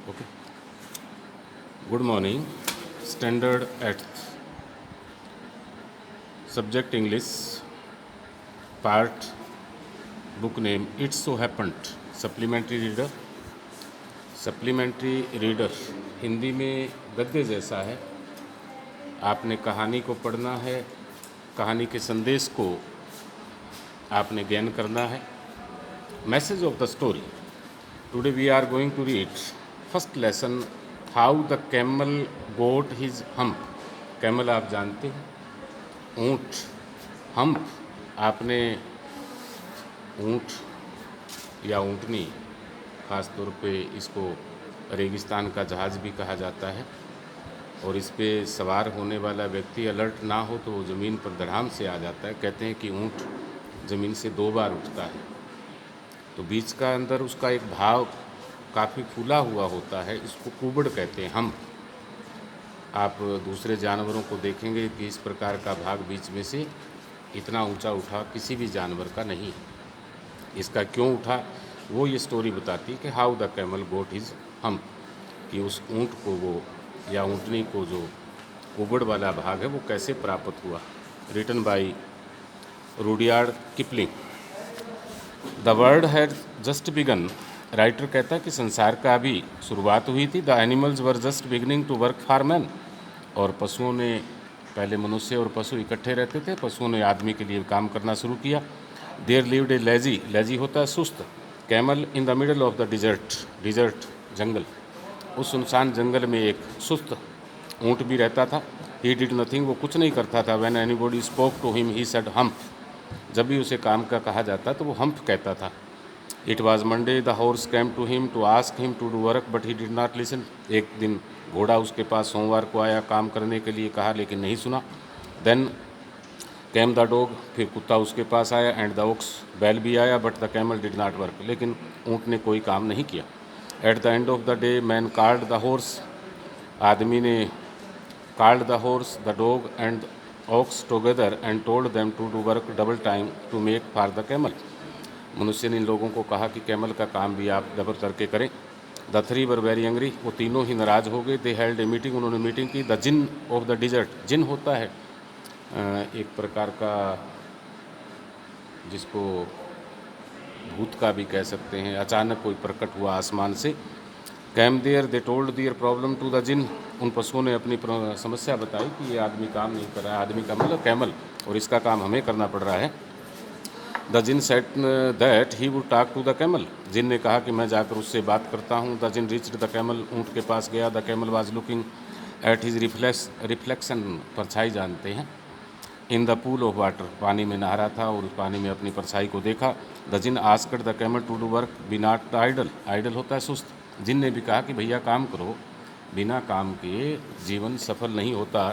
Okay. Good morning. Standard 8th. Subject English. Part. Book name It So Happened. Supplementary reader. Supplementary reader Hindi में गद्य जैसा है। आपने कहानी को पढ़ना है, कहानी के संदेश को आपने गेन करना है। Message of the story. Today we are going to read first lesson, how the camel got his hump. Camel आप जानते हैं, ऊँट। हम्प, आपने ऊँट या ऊँटनी, ख़ास तौर पे इसको रेगिस्तान का जहाज़ भी कहा जाता है, और इस पे सवार होने वाला व्यक्ति अलर्ट ना हो तो वो ज़मीन पर धड़ाम से आ जाता है। कहते हैं कि ऊँट ज़मीन से 2 बार उठता है, तो बीच का अंदर उसका एक भाव काफ़ी फूला हुआ होता है, इसको कुबड़ कहते हैं, हम। आप दूसरे जानवरों को देखेंगे कि इस प्रकार का भाग बीच में से इतना ऊंचा उठा किसी भी जानवर का नहीं है। इसका क्यों उठा वो ये स्टोरी बताती है कि how the camel got his hump, कि उस ऊँट को वो या ऊँटनी को जो कुबड़ वाला भाग है वो कैसे प्राप्त हुआ। Written by Rudyard Kipling. The world had just begun. Writer कहता है कि संसार का अभी शुरुआत हुई थी। The animals were just beginning to work for man. और पशुओं ने, पहले मनुष्य और पशु इकट्ठे रहते थे, पशुओं ने आदमी के लिए काम करना शुरू किया। There lived a lazy, lazy होता है सुस्त, camel in the middle of the desert, desert जंगल। उस सुनसान जंगल में एक सुस्त ऊँट भी रहता था। ही डिड नथिंग, वो कुछ नहीं करता था। When anybody spoke to him he said hump, जब भी उसे काम का कहा जाता तो वो हम्प कहता था। It was Monday, the horse came to him to ask him to do work but he did not listen. एक दिन घोड़ा उसके पास सोमवार को आया, काम करने के लिए कहा लेकिन नहीं सुना। देन कैम द डॉग, फिर कुत्ता उसके पास आया। एंड द ओक्स, बैल भी आया। But the camel did not work, लेकिन ऊँट ने कोई काम नहीं किया। At the end of the day man called the horse, आदमी ने called the horse, the dog and ox together and told them to do work double time to make for the camel. मनुष्य ने इन लोगों को कहा कि camel का काम भी आप डबल करके करें। The three were very angry, वो तीनों ही नाराज हो गए। दे हेल्ड ए मीटिंग, उन्होंने मीटिंग की। The jinn of the desert, जिन होता है एक प्रकार का, जिसको भूत का भी कह सकते हैं, अचानक कोई प्रकट हुआ आसमान से। Came there, they told their problem to the jinn, उन पशुओं ने अपनी समस्या बताई कि ये आदमी काम नहीं कर रहा है, आदमी का मतलब कैमल, और इसका काम हमें करना पड़ रहा है। The jinn said that he would talk to the camel, जिन ने कहा कि मैं जाकर उससे बात करता हूँ। The jinn reached the camel, ऊँट के पास गया। The camel was looking at his reflection, परछाई जानते हैं, in the pool of water, पानी में नहा रहा था और उस पानी में अपनी परछाई को देखा। The djinn asked the camel to do work be not idle, idle होता है सुस्त। जिन ने भी कहा कि भैया काम करो, बिना काम के जीवन सफल नहीं होता,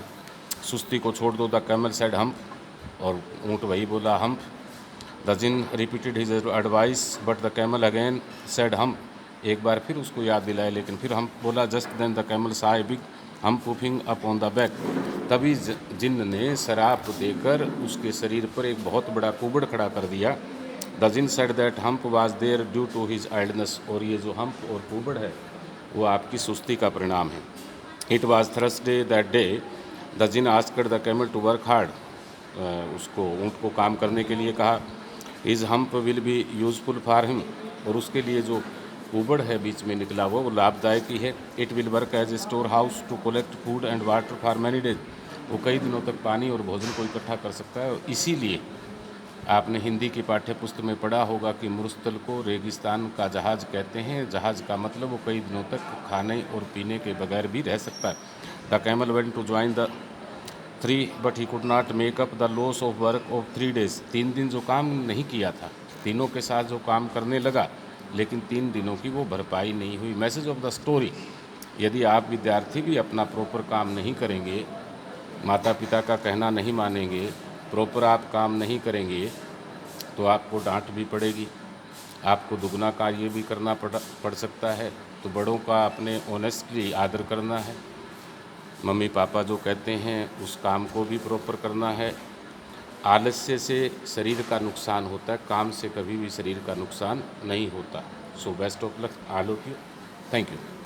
सुस्ती को छोड़ दो। द कैमल सेड हम्प, और ऊँट वही बोला hump. The djinn repeated his advice but the camel again said hump, एक बार फिर उसको याद दिलाए लेकिन फिर हम्प बोला। Just then the camel saw a big hump puffing up on the back, तभी जिन ने शराब देकर उसके शरीर पर एक बहुत बड़ा कुबड़ खड़ा कर दिया। The jinn said that hump was there due to his idleness, और ये जो हम्प और कुबड़ है वो आपकी सुस्ती का परिणाम है। It was Thursday that day, the djinn asked the camel to work hard, उसको ऊँट को काम करने के लिए कहा। His hump will be useful for him, और उसके लिए जो कुबड़ है बीच में निकला हुआ वो लाभदायक ही है। It will work as a store house to collect food and water for many days, वो कई दिनों तक पानी और भोजन को इकट्ठा कर सकता है। और इसीलिए आपने हिंदी की पाठ्य पुस्तक में पढ़ा होगा कि मुरुस्तल को रेगिस्तान का जहाज़ कहते हैं। जहाज़ का मतलब वो कई दिनों तक खाने और पीने के बगैर भी रह सकता है। The camel went to join the 3 but he could not make up the loss of work of 3 days, 3 दिन जो काम नहीं किया था, तीनों के साथ जो काम करने लगा, लेकिन 3 दिनों की वो भरपाई नहीं हुई। मैसेज ऑफ द स्टोरी, यदि आप विद्यार्थी भी अपना प्रॉपर काम नहीं करेंगे, माता पिता का कहना नहीं मानेंगे, प्रॉपर आप काम नहीं करेंगे, तो आपको डांट भी पड़ेगी, आपको दुगना कार्य भी करना पड़ सकता है। तो बड़ों का अपने ऑनेस्टली आदर करना है। मम्मी पापा जो कहते हैं उस काम को भी प्रॉपर करना है। आलस्य से शरीर का नुकसान होता है, काम से कभी भी शरीर का नुकसान नहीं होता। So best of luck all of you. Thank you.